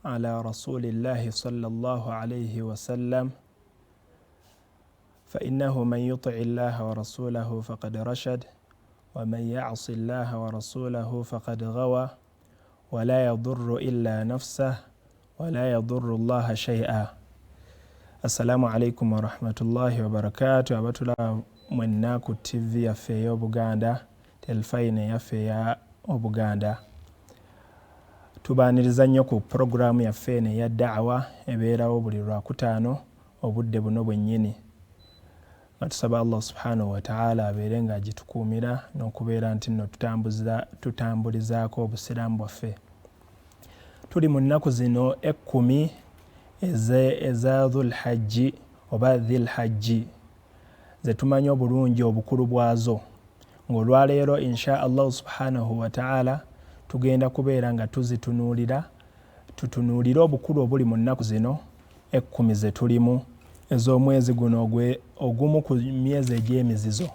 على رسول الله صلى الله عليه وسلم فإنه من يطع الله ورسوله فقد رشد ومن يعص الله ورسوله فقد غوى ولا يضر إلا نفسه ولا يضر الله شيئا. Assalamu alaikum wa rahmatullahi wa barakatuh. Abatula mwenna ku TV yaffe y'Obuganda, telefayine yaffe ya Obuganda. Tubaaniriza nnyo ku programu yaffe eno eya da'wa ebeerawo buli Lwakutaano obudde buno bwennyini. Nga tusaba Allah subhanahu wa ta'ala abeere nga agitukuumira n'okubeera nti nno tutambulizaako obusiraamu bwaffe. Tuli mu nnaku zino 10 eza Dhul Hajji oba Dhil Hajji ze tumanyi obulungi obukulu bwazo, ng'olwaleero insha Allah subhanahu wa ta'ala tugenda kubeera nga tutunuulira obukulu obuli mu nnaku zino 10 ze tulimu ez'omwezi guno ogumu ku myezi egy'emizizo.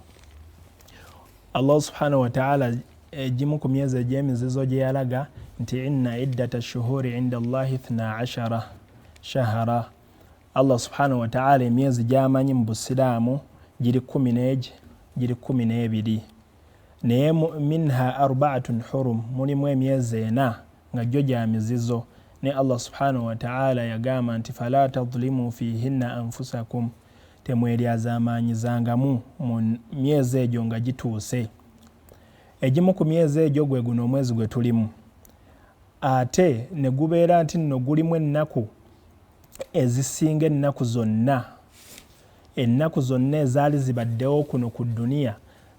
Allah subhanahu wa ta'ala egimu ku myezi egy'emizizo gye yalaga nti inna iddata shuhuri inda Allahi 12 shahara. Allah subhanahu wa ta'ala emyezi gy'amanyi mu Busiraamu giri 12 naye minha arba'atun hurum, mulimu emyezi 4 nga gyo gya mizizo. Ne Allah subhanahu wa ta'ala yagamba nti fala tadhlimu fihinna anfusakum, temweryazaamaanyizangamu mu myezi egyo nga gituuse. Egimu ku myezi egyo gwe guno omwezi gwe tulimu, ate ne gubeera nti nno gulimu ennaku ezisinga ennaku zonna. Ennaku zonna ezaali zibaddewo kuno ku duniya,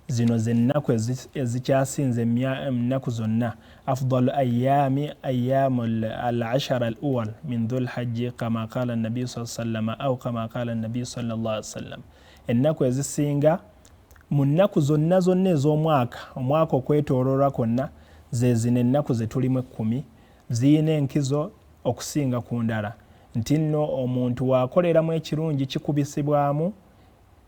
zino z'ennaku ezikyasinze ennaku zonna. Afdalu ayami ayamu al-ashara al-awwal min dhul hajji kama qala an-nabi sallallahu alayhi wa sallam au kama qala an-nabi sallallahu alayhi wa sallam. Ennaku ezisinga mu nnaku zonna ez'omwaka, omwaka okwetooloolwa kwonna, ze zino ennaku ze tulimu 10, ziyina enkizo okusinga ku ndala. Nti nno omuntu waakoleramu ekirungi kikubisibwamu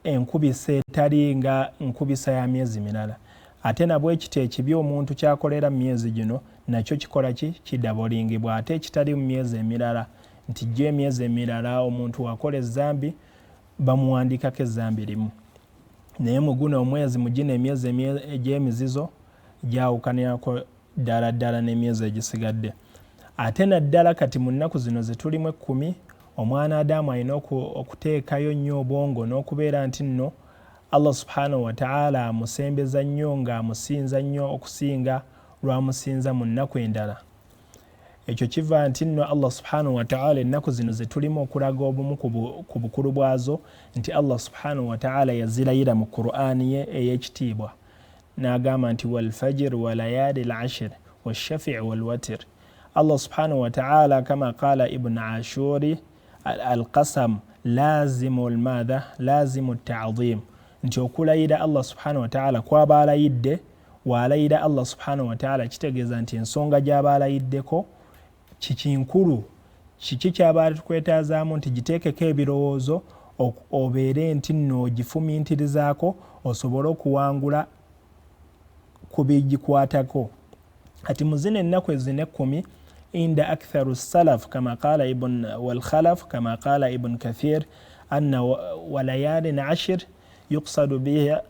enkubisa etali nga nkubisa ya myezi mirala. Ate nabwe ekito ekibi omuntu kyakolera mu myezi gino nakyo kikola kidabolingibwa ate ekitali mu myezi emirala. Nti gyo emyezi emirala omuntu wakola ezzambi bamuwandikako ezzambi limu, naye mu guno omwezi mu gino emyezi egy'emizizo gyawukanirako ddala n'emyezi egisigadde. Ate naddala kati mu nnaku zino ze tulimu 10, omwana Adamu alina okuteekayo nnyo obwongo n'okubeera nti nno Allah subhanahu wa ta'ala amusembeza nnyo ng'amusinza nnyo okusinga lw'amusinza mu nnaku endala. Ekyo kiva nti nno Allah subhanahu wa ta'ala ennaku zino ze tulimu okulaga obumu ku bukulu bwazo, nti Allah subhanahu wa ta'ala yazirayira mu Qur'ani ye ey'ekitiibwa n'agamba nti wal fajr wa layali al-ashr wa shafi' wal watr. Allah subhanahu wa ta'ala kama qala Ibn Ashuri al-qasam lazimu al-madha lazimu at-ta'zim, nti okulayira Allah subhanahu wa ta'ala kwaba alayidde waalayira Allah subhanahu wa ta'ala kitegeeza nti ensonga gy'aba alayiddeko kikinkulu, kiki kyaba tukwetazaamu nti giteekeko ebirowoozo obeere nti nno gifumintirizaako osobole okuwangula ku bigikwatako. Kati mu zino ennaku ezine 10 inda aktharu salaf kama qala ibn wal khalaf kama qala ibn kathir anna walayalin 10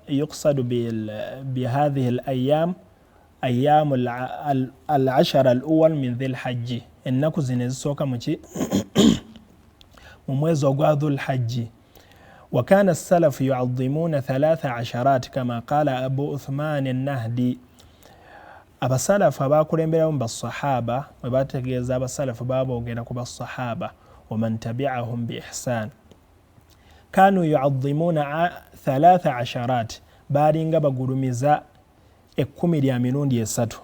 يقصد بهذه الأيام أيام العشر الأول من ذي الحج. ennaku zino ezisooka mu mwezi ogwa Dhul Hajji. وكان السلف يعظمون 13 كما قال أبو عثمان النهدي. Abasalafu abakulemberamu basahaba bwe bategeeza abasalafu baboogera ku basahaba waman tabi'ahum bi ihsan kanu yu'azzimuna 13 balinga bagulumiza 10 lya mirundi 3.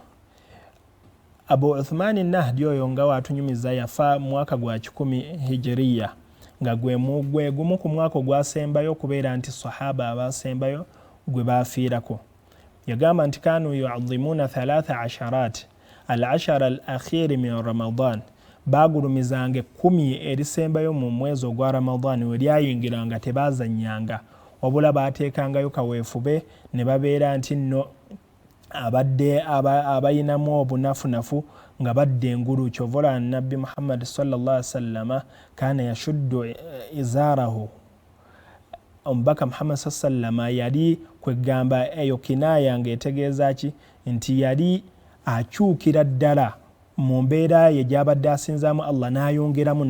Abu Uthman an-Nahdi oyo nga watunyumiza yafa mwaka gwa 10 hijriya, nga gwe gumu ku mwaka gwasembayo okubeera nti sahaba abasembayo gwe bafiirako. Yagamba nti kanu yu'azzimuna 13 al-ashara al-akhir min Ramadan, bagulumizanga 10 erisembayo mu mwezi ogwa Ramadan we lyayingiranga tebazanyanga, wabula baateekangayo kaweefube ne babeera nti nno abadde abayinamu obunafunafu nga badde engulu. Kyovola nabbi Muhammad sallallahu alaihi wasallam kana yashuddu izarahu. Omubaka Muhammad sallallahu alaihi yali kwegamba eyo kinaya ngaetegeeza ki nti yali akyukira ddala mu mbeera ye gy'abadde asinzaamu Allah n'ayongeramu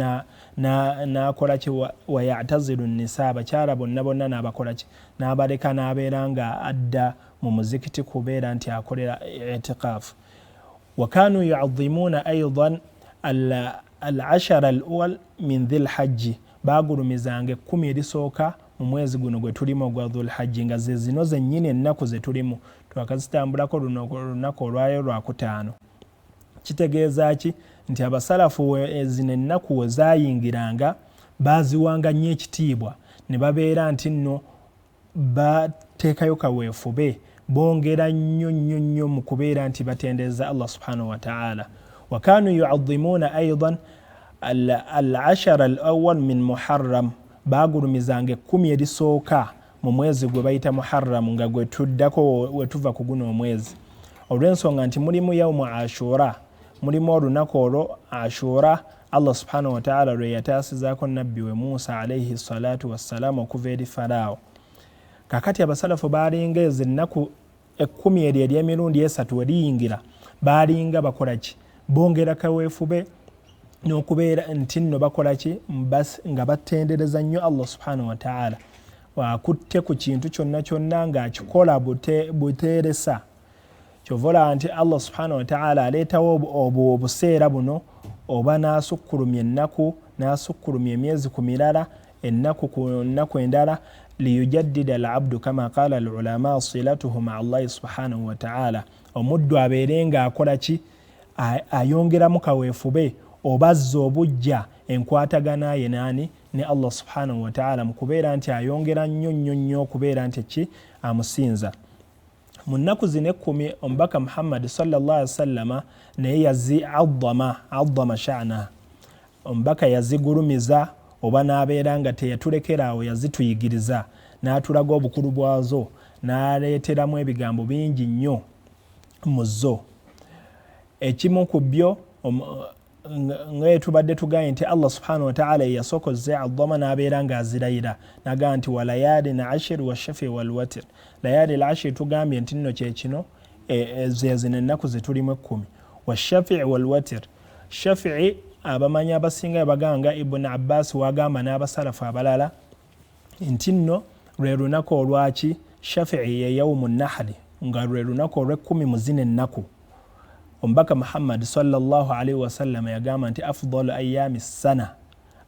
n'akola ki wa ya'tazilu nisa abakyala bonna bonna n'abakola ki n'abaleka n'abeera nga adda mu muzikiti kubeera nti akolera i'tikaafu. Wa kanu yu'azzimuuna aydan al-ashara al-awwal min dhil hajji, baagulumizanga 10 erisooka mu mwezi guno gwe tulimu ogwa dhul hajji, nga ze zino zennyini ennaku ze tulimu twakazitambulako lunaku olwayo lwakutaano. Kitegeeza ki nti abasalafu zino ennaku we zaayingiranga baaziwanga nnyo ekitiibwa, ne babeera nti nno bateekayo kaweefube, bongera nnyo mu kubeera nti batendereza Allah subhanahu wa ta'ala. Wa kanu yu'azzimuuna aydan al-ashara al-awwal min Muharram, baagulumizanga 10 erisooka mu mwezi gwe bayita Muharram nga gwe tuddako wetuva ku guno omwezi, olw'ensonga nti mulimu yawmu Ashura, mulimu olunaku olwo Ashura Allah subhanahu wa ta'ala lwe yataasizaako nabbi we Musa alayhi salatu wassalamu okuva eri Farao. Kakati abasalafu baalinga ezo ennaku 10 eri ery'emirundi 3 weriyingira, baalinga bakola ki, bongera kaweefube n'okubeera nti nno bakola ki, nga batendereza nnyo Allah subhanahu wa ta'ala. Wakutte ku kintu kyonna ng'akikola buteeresa. Kyovola nti Allah subhanahu wa ta'ala aleetawo obuseera buno oba n'asukkulumya ennaku, n'asukkulumya emyezi ku mirala, ennaku ku nnaku endala, liyujaddida al-abdu kama qala al-ulama silatuhu ma'a Allah subhanahu wa ta'ala. Omuddu abeere ng'akola ki, ayongeramu kaweefube oba azza obujja enkwatagana ye naani ne Allah subhanahu wa ta'ala, mu kubeera nti ayongera nnyo okubeera nti ki, amusinza. Mu nnaku zino 10 omubaka Muhammad sallallahu alaihi wasallam naye azzama sha'na, omubaka yazigulumiza oba n'abeera nga teyatulekerawo, yazituyigiriza n'atulaga obukulu bwazo, n'aleeteramu ebigambo bingi nnyo mu zo. Ekimu ku byo nga tubadde tugaye nti Allah subhanahu wa ta'ala yasokoze azzama n'abeera nga azirayira, naga nti walayali na ashir wa shafi wal watir. Layali al-ashir tugambye nti nno kye kino zino ennaku ze tulimu 10. Wa shafi wal watir, shafi abamanyi abasinga baganga Ibn Abbas wagamba n'abasalafu abalala nti nno lwe lunaku olwaki, shafi ye yawmu nahli, nga lwe lunaku olw'10 mu zino ennaku. Omubaka Muhammad sallallahu alaihi wasallam yagamba nti afdalu ayami sana,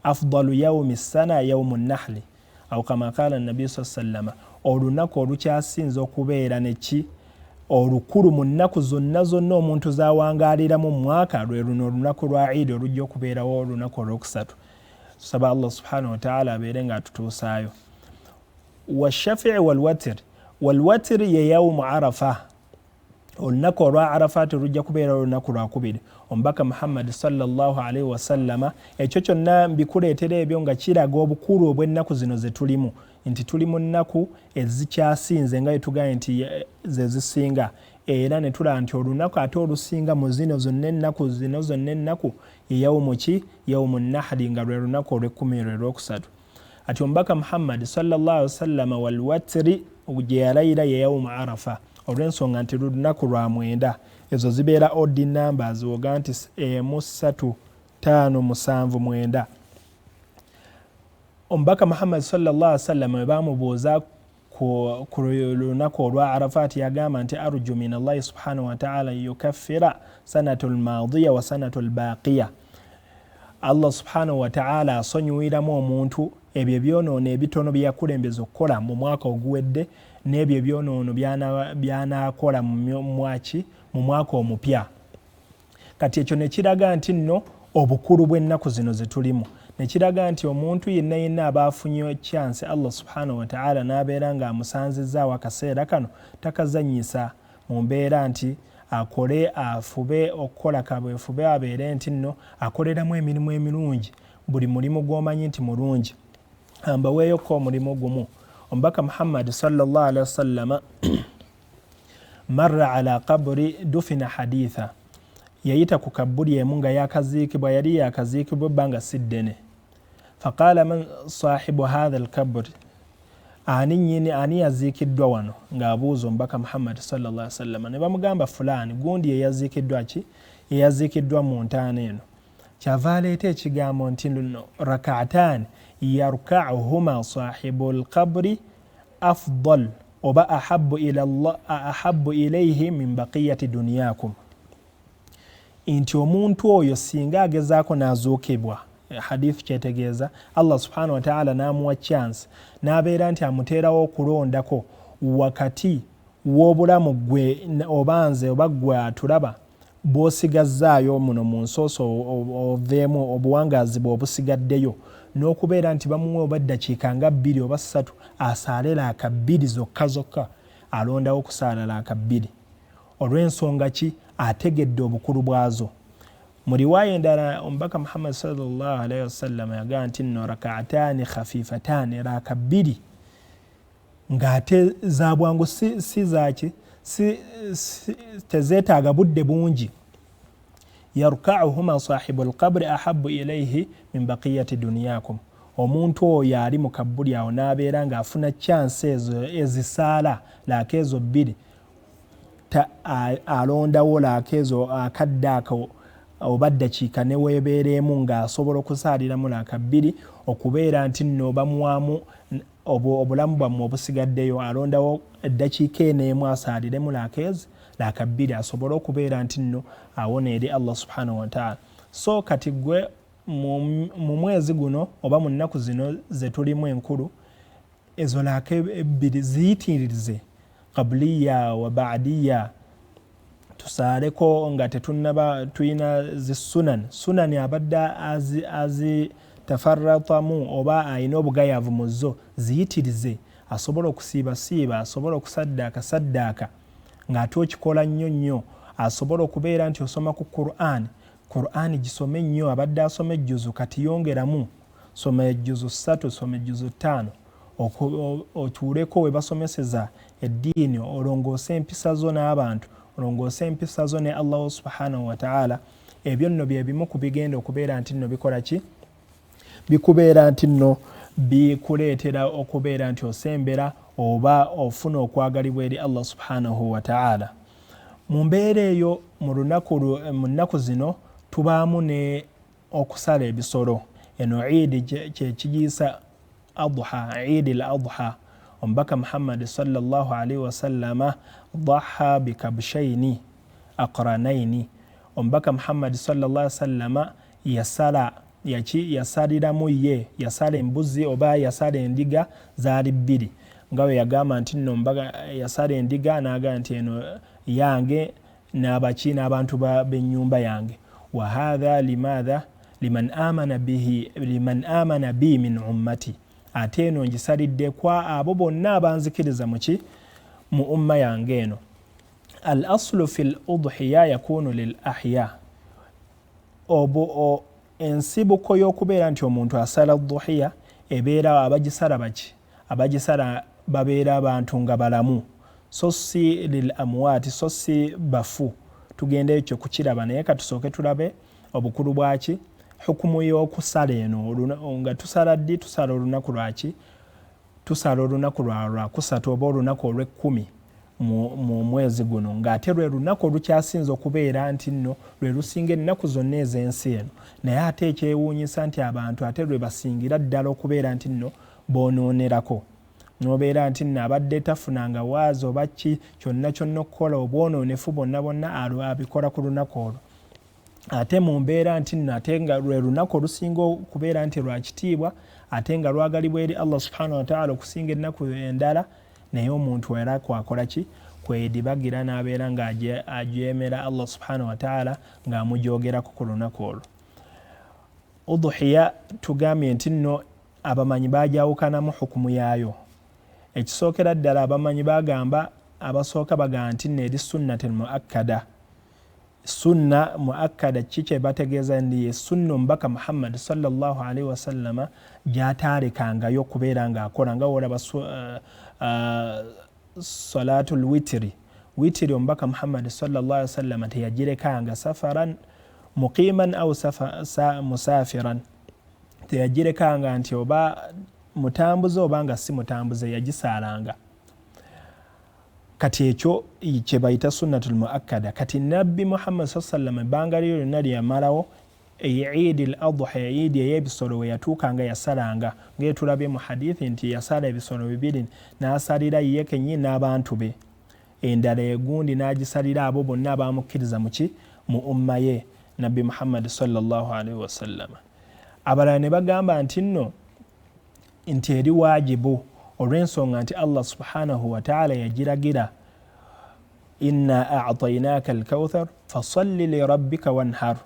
afdalu yawmi sana yawmu nahli, aw kama qala nabi sallallahu alaihi wasallam, olunaku olukyasinza okubeera neki olukulu mu nnaku zonna omuntu zawangaaliramu mu mwaka, lwe luno olunaku lwa Eid olujja okubeerawo olunaku olwokusatu. Tusaba Allah subhanahu wa ta'ala abeere nga atutuusaayo. Wa shafi'i wal watir, wal watir ye yawmu Arafa, olunaku olwa Arafat olujja kubeera olunaku lwakubiri. Omubaka Muhammad sallallahu alaihi wasallama ekyo kyonna mbikuleetera ebyo nga kiraga obukulu obw'ennaku zino ze tulimu, nti tuli mu nnaku ezikyasinze nga tugaye nti ze zisinga, era ne tulaba nti olunaku ate olusinga mu zino zonna ennaku ye yawmu ki, yawmu nahli, nga lwe lunaku olw'10 lwe lwokusatu. Ati omubaka Muhammad sallallahu alaihi wasallama wal watri gye yalayira ye yawmu Arafa, olw'ensonga nti lunaku lwa 9, ezo zibeera odd numbers, oga nti 1 3 5 7 9. Omubaka Muhammad sallallahu alaihi wasallam we bamubuuza ku lunaku olwa Arafat yagamba nti arju min Allah subhanahu wa ta'ala yukaffira sanatul maadiya wa sanatul baqiya. Allah subhanahu wa ta'ala asonyiwiramu omuntu ebyo ebyonoono ebitono bye yakulembeza okukola mu mwaka oguwedde, n'ebyo ebyonoono by'anaakola mu mwaka omupya. Kati ekyo ne kiraga nti nno obukulu bw'ennaku zino ze tulimu, ne kiraga nti omuntu yenna aba afunye chance Allah subhanahu wa ta'ala n'abeera nga amusanzizaawo akaseera kano, takazanyisa mu mbeera nti akole afube okukola kabwefube, abeere nti nno akoleramu emirimu emirungi, buli mulimu gw'omanyi nti mulungi. Mbaweeyoko omulimu gumu. Omubaka Muhammad sallallahu alaihi wasallam marra ala qabri dufina haditha, yayita ku kabbuli emu nga yakaziikibwa, yali yakaziikibwa ebbanga si ddene. Faqala man sahibu hatha alkabri, ani yaziikiddwa wano, ng'abuuza omubaka Muhammad sallallahu alaihi wasallam. Ne bamugamba fulani, gundi yeyaziikiddwa ki? Yeyaziikiddwa mu ntaana eno. Kyava aleeta ekigambo nti nno rak'ataani yarka'uhuma sahibu alqabri afdal oba ahabbu ilayhi min baqiyati dunyakum, nti omuntu oyo singa agezaako n'azuukibwa, hadith kyetegeeza Allah subhanahu wa ta'ala n'amuwa chance n'abeera nti amuteerawo okulondako wakati w'obulamu gwe obanze oba gwe atulaba bw'osigazzaayo muno mu nsooso oveemu obuwangaazi bwe obusigaddeyo, n'okubeera nti bamuwe oba ddakiika nga 2 oba 3 asaale laaka 2 zokka alondawo okusaala laaka 2. Olw'ensonga ki? Ategedde obukulu bwazo. Mu riwaaya endala omubaka Muhammad sallallahu alaihi wasallam yagaa nti nno rak'ataani khafifataani, laaka 2 ng'ate za bwangu si zaki tezeetaaga budde bungi. Yarka'uhuma sahibu alqabri ahabbu ilayhi min baqiyati dunyakum, omuntu oyo ali mu kabbuli awo n'abeera ng'afuna chance ezo ezisaala laaka ezo 2, alondawo laaka ezo akadde ako oba ddakiika ne weebeereemu ng'asobola okusaaliramu laaka 2, okubeera nti nno bamuwaamu obulamu bwammwe obusigaddeyo, alondawo eddakiika eno asaaliremu laaka 2 asobole okubeera nti nno awona eri Allah subhanahu wa ta'ala. So kati gwe mu mwezi guno oba mu nnaku zino ze tulimu enkulu, ezo laaka 2 ziyitirize qabliya wa ba'diya, tusaaleko nga tetunnaba tuyina sunani abadde azitafarratamu oba ayina obugayaavu mu zo, ziyitirize asobola okusiibasiiba, asobola okusaddaaka ng'ate okikola nnyo, asobola okubeera nti osoma ku Qur'an gisome nnyo, abadde asoma ejjuzu kati yongeramu, soma ejjuzu 3, soma ejjuzu 5, otuuleko we basomeseza eddiini, olongoose empisa zo n'abantu, olongoose empisa zo ne Allah subhanahu wa ta'ala. Ebyo nno bye bimu ku bigenda okubeera nti nno bikola ki? Bikubeera nti nno bikuleetera okubeera nti osembera oba ofuna okwagalibwa eri Allah subhanahu wa ta'ala. Mu mbeera eyo mu nnaku zino tubaamu ne okusala ebisolo. Eno Eid kye kigiyisa adha, Eid al-adha. Omubaka Muhammad sallallahu alaihi wasallama dhaha bikabshaini aqranaini. Omubaka Muhammad sallallahu alaihi wasallama yasaliramu yasala embuzi oba yasala endiga zaali 2, nga we yagamba nti nno yasala endiga n'agamba nti eno yange n'abaki n'abantu b'ennyumba yange. Wa hadha limadha liman amana bi min ummati, ate eno ngisalidde kwa abo bonna abanzikiriza mu umma yange eno. Al aslu fil udhiya yakunu lil ahya, ensibuko y'okubeera nti omuntu asala dhuhiya ebeera abagisala babeera abantu nga balamu, so si lil amwaati, so si bafu. Tugenda ekyo kukiraba, naye katusooke tulabe obukulu bwaki, hukumu y'okusala eno nga tusala ddi? Tusala olunaku lwaki? Tusala olunaku lwa kusatu oba olunaku olw'ekkumi mu mwezi guno, ng'ate lwe lunaku olukyasinza okubeera nti nno lwe lusinga ennaku zonna ez'ensi eno. Naye ate ekyewuunyisa nti abantu ate lwe basingira ddala okubeera nti nno boonoonerako, n'obeera nti nno abadde tafunanga waazi oba ki, kyonna okukola obwonoonefu bonna abikola ku lunaku olwo. Ate mu mbeera nti nno ate nga lwe lunaku olusinga okubeera nti lwa kitiibwa, ate nga lwagalibwa eri Allah subhanahu wa ta'ala okusinga ennaku endala, naye omuntu era kwakola ki? Kwedibagira n'abeera ng'ajeemera Allah subhanahu wa ta'ala ng'amujoogerako ku lunaku olwo. Udhiya tugambye nti nno abamanyi baajawukanamu hukumu yaayo. Ekisookera ddala abamanyi abasooka bagamba nti nno eri sunnatul muakkada. Sunna muakkada kiki bategeeza ndi sunna omubaka Muhammad sallallahu alaihi wasallama gy'ataalekangayo okubeera ng'akola, nga olaba salatul witiri witiri omubaka Muhammad sallallahu alaihi wasallam teyagirekanga safaran muqiman au musafiran, teyagirekanga nti oba mutambuze oba nga si mutambuze, yagisaalanga. Kati ekyo kye bayita sunnatul muakkada. Kati nabbi Muhammad sallallahu alaihi wasallam ebbanga lyo lyonna lyamalawo Eid al-Adha, Eid ey'ebisolo we yatuukanga yasalanga, ng'etulabye mu hadithi nti yasala ebisolo bibiri n'asalira ye kennyini n'abantu be, endala egundi n'agisalira abo bonna abaamukkiriza mu umma ye nabbi Muhammad sallallahu alaihi wasallam. Abalala ne bagamba nti eri waajibu olw'ensonga nti Allah subhanahu wa ta'ala yagiragira, inna a'tainaka al-kawthar fasalli li rabbika wanhar.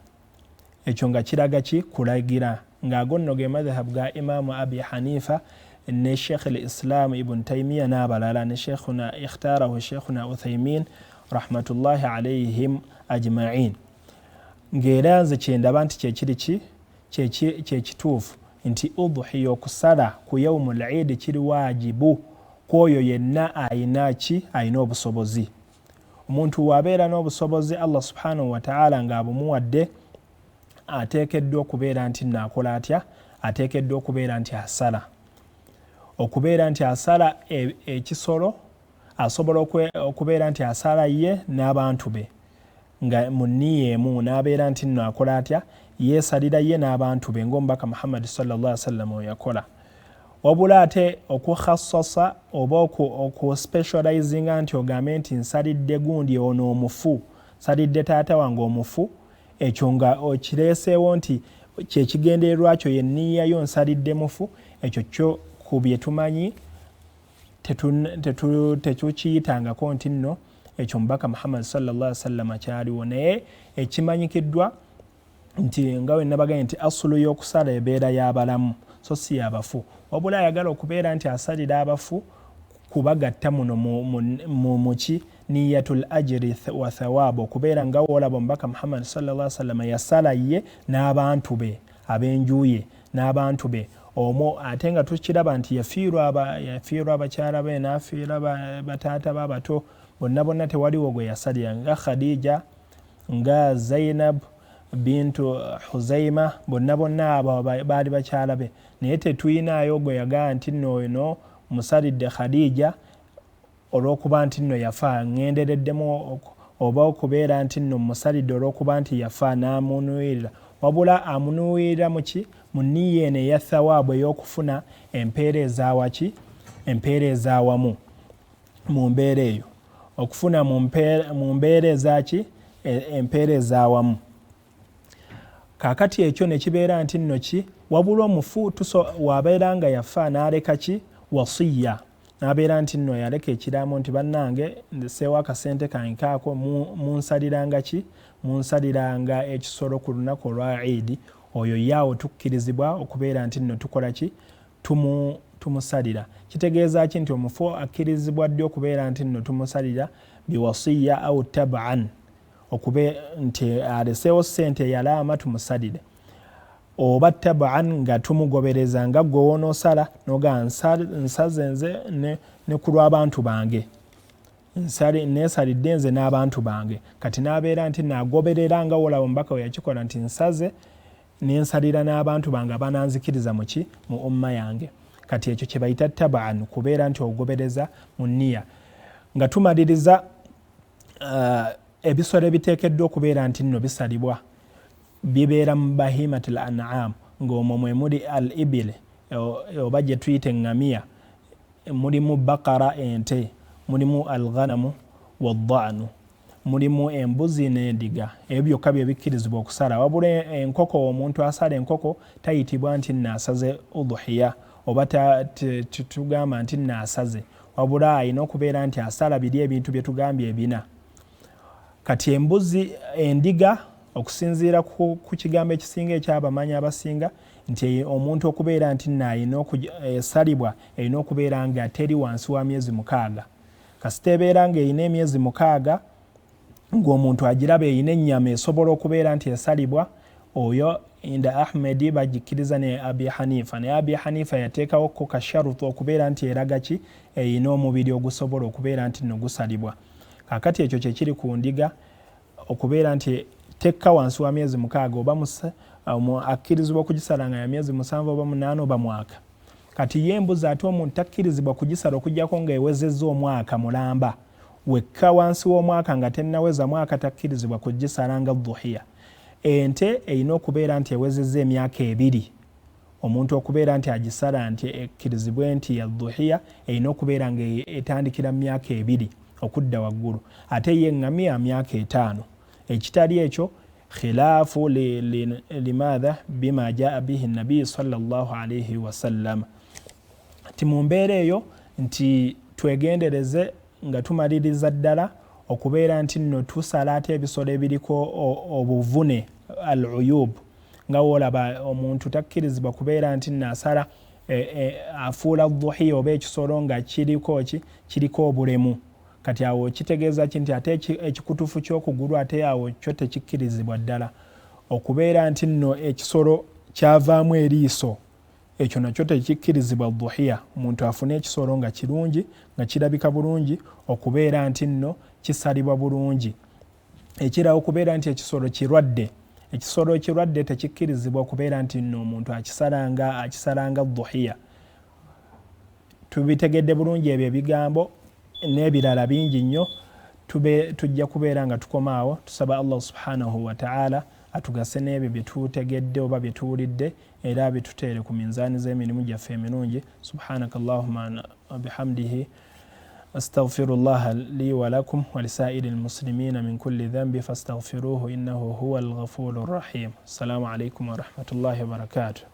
Ekyo nga kiraga ki? Kulagira. Ng'ago nno ge madhhab ga Imaamu Abi Hanifa ne Sheikh al-Islam Ibn Taymiyyah n'abalala ne Sheikhuna ikhtarahu Sheikhuna Uthaymin rahmatullahi alayhim ajma'in. Ng'era nze kyendaba nti kyekituufu nti udhuhiya okusala ku yawmul Eid kiri waajibu kwoyo yenna ayina obusobozi. Omuntu wabeera n'obusobozi Allah subhanahu wa ta'ala ng'abumuwadde, ateekeddwa okubeera nti naakola atya? Ateekeddwa okubeera nti asala. Okubeera nti asala ekisolo, asobola okubeera nti asala ye n'abantu be nga mu nniya emu, n'abeera nti nno akola atya? Yeesalira ye n'abantu be ng'omubaka Muhammad sallallahu alaihi wasallam we yakola. Wabula ate okukhassasa oba okuspecializinga nti ogambe nti nsalidde gundi ono omufu, nsalidde taata wange omufu, ekyo nga okireeseewo nti kyekigendererwa kyo yenniya yo nsalidde mufu, ekyo kyo ku bye tumanyi tetukiyitangako nti nno ekyo mubaka Muhammad sallallahu alaihi wasallam kyaliwo. Naye ekimanyikiddwa nti nga we nabagambye nti asulu y'okusala ebeera y'abalamu so si y'abafu. Wabula ayagala okubeera nti asalira abafu kubagatta muno muki niyatul ajri wa thawab, okubeera nga wolaba omubaka Muhammad sallallahu alaihi wasallam yasala ye n'abantu be ab'enjuye n'abantu be omwo, ate nga tukiraba nti yafiirwa abakyala be n'afiirwa bataata babato bonna tewaliwo gwe yasalira, nga Khadija, nga Zainab bintu Huzaima, bonna abo baali bakyala be. Naye tetuyinaayo gwe yagaa nti nno musalidde Khadija olw'okuba nti nno yafa, ngendereddemu oba okubeera nti nno musalidde olw'okuba nti yafa n'amunuwirira. Wabula amunuwirira muki? Mu nniya eno eya thawaabu ey'okufuna empeera ezawaki? Empeera ezawamu. Mu mbeera eyo okufuna mu mbeera ezaki? Empeera ezawamu. Kaakati ekyo ne kibeera nti nno ki? Wabula omufu wabeera nga yafa n'aleka ki? Wasiya. N'abeera nti nno yaleka ekiraamo nti bannange ndeseewo akasente kange kaako munsaliranga ki? Munsaliranga ekisolo ku lunaku olwa Eid. Oyo yaawo tukkirizibwa okubeera nti nno tukola ki? Tumusalira. Kitegeeza ki? Nti omufu akkirizibwa ddi okubeera nti nno tumusalira biwasiya au tab'an, okube nti aleseewo ssente yalaama tumusalire, oba tab'an nga tumugobereza nga gwe woonoosala noga nsaze nze ne ku lw'abantu bange, neesalidde nze n'abantu bange. Kati n'abeera nti naagoberera nga wolaba omubaka we yakikola nti nsaze nensalira n'abantu bange abananzikiriza muki? Mu umma yange. Kati ekyo kye bayita tab'an, kubeera nti ogobereza mu nniya. Nga tumaliriza ebisolo ebiteekeddwa okubeera nti nno bisalibwa bibeera mu bahimatul an'am, ng'omwo mwe muli al-ibili oba gye tuyita eŋŋamiya, mulimu bakara ente, mulimu al-ghanamu wad-da'nu, mulimu embuzi n'endiga. Ebyo byokka bye bikkirizibwa okusala. Wabula enkoko, omuntu asala enkoko tayitibwa nti naasaze udhuhiya oba tugamba nti naasaze, wabula ayina okubeera nti asala biri ebintu bye tugambye ebina. Kati embuzi, endiga, okusinziira ku kigambo ekisinga ekyabamanyi abasinga nti omuntu okubeera nti ayina esalibwa erina okubeera nga teri wansi wa myezi 6. Kasita ebeera nga erina emyezi 6 ng'omuntu agiraba erina ennyama esobola okubeera nti esalibwa, oyo inda Ahmedi bagikkiriza ne Abi Hanifa. Naye Abi Hanifa yateekawo ko kasharutu okubeera nti eraga ki? Erina omubiri ogusobola okubeera nti nno gusalibwa. kakati ekyo kyekiri ku ndiga okubeera nti tekka wansi wa myezi 6 oba akkirizibwa okugisala nga ya myezi 7 oba 8 oba mwaka. Kati y'embuzi ate omuntu takkirizibwa kugisala okuggyako ng'ewezezza omwaka mulamba, wekka wansi w'omwaka nga tennaweza mwaka takkirizibwa kugisala nga dhuhiya. Ente erina okubeera nti ewezezza emyaka 2. Omuntu okubeera nti agisala nti ekkirizibwe nti ya dhuhiya erina okubeera nga etandikira mu myaka 2 okudda waggulu, ate ye eŋŋamiya myaka 5. Ekitali ekyo khilaafu limadha bima jaa bihi nabii sallallahu alayhi wasallam. Ti mu mbeera eyo nti twegendereze nga tumaliriza ddala okubeera nti nno tusala ate ebisolo ebiriko obuvune al-uyub, nga wolaba omuntu takkirizibwa kubeera nti nasala afuula dhuhiya oba ekisolo nga kiriko obulemu. Kati awo kitegeeza nti ate ekikutufu ky'okugulu ate awo kyo tekikkirizibwa ddala. Okubeera nti nno ekisolo kyavaamu eriiso, ekyo nakyo tekikkirizibwa dhuhiya. Omuntu afune ekisolo nga kirungi, nga kirabika bulungi, okubeera nti nno kisalibwa bulungi. Ekirawo okubeera nti ekisolo kirwadde, ekisolo ekirwadde tekikkirizibwa okubeera nti nno omuntu akisalanga dhuhiya. Tubitegedde bulungi ebyo ebigambo n'ebirala bingi nnyo. Tujja kubeera nga tukomaawo. Tusaba Allah subhanahu wa ta'ala atugase n'ebyo bye tutegedde oba bye tuwulidde, era bituteere ku minzaani z'emirimu gyaffe emirungi. Subhanaka Allahumma bihamdihi astaghfirullah li wa lakum wa lisaa'iri almuslimina min kulli dhanbi fastaghfiruhu innahu huwal ghafurur rahim. Assalamu alaykum wa rahmatullahi wa barakatuh.